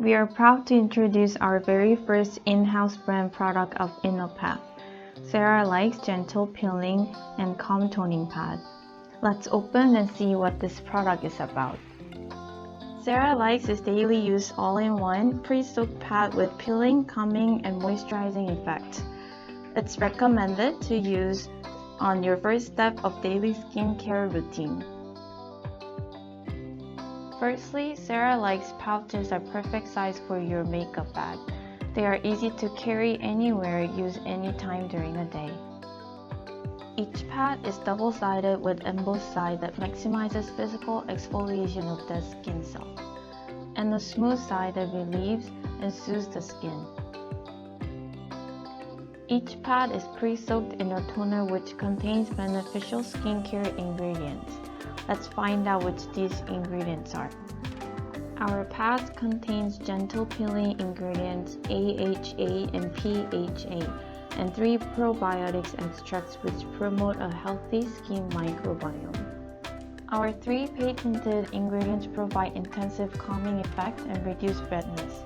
We are proud to introduce our very first in-house brand product of InnoPath, SERAlikes Gentle Peeling and Calm Toning Pad. Let's open and see what this product is about. SERAlikes is daily use all-in-one pre-soaked pad with peeling, calming, and moisturizing effect. It's recommended to use on your first step of daily skincare routine. Firstly, SERAlikes pouches are perfect size for your makeup bag. They are easy to carry anywhere, use anytime during the day. Each pad is double-sided with embossed side that maximizes physical exfoliation of the skin cells, and a smooth side that relieves and soothes the skin. Each pad is pre-soaked in a toner which contains beneficial skincare ingredients. Let's find out which these ingredients are. Our pads contains gentle peeling ingredients AHA and PHA and 3 probiotics extracts which promote a healthy skin microbiome. Our 3 patented ingredients provide intensive calming effect and reduce redness.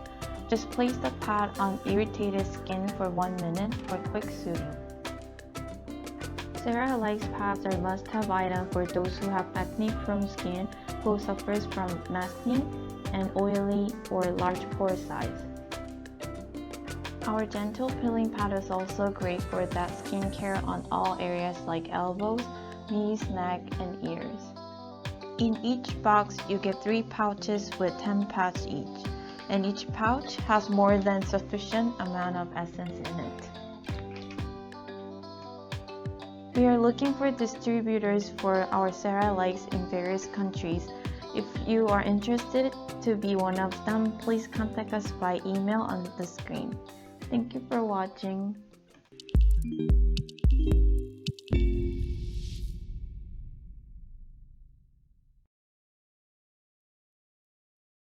Just place the pad on irritated skin for 1 minute for quick soothing. SERAlikes pads are must-have item for those who have acne-prone skin who suffers from acne and oily or large pore size. Our gentle peeling pad is also great for that skincare on all areas like elbows, knees, neck, and ears. In each box, you get 3 pouches with 10 pads each, and each pouch has more than sufficient amount of essence in it. We are looking for distributors for our SERAlikes in various countries. If you are interested to be one of them, please contact us by email on the screen. Thank you for watching.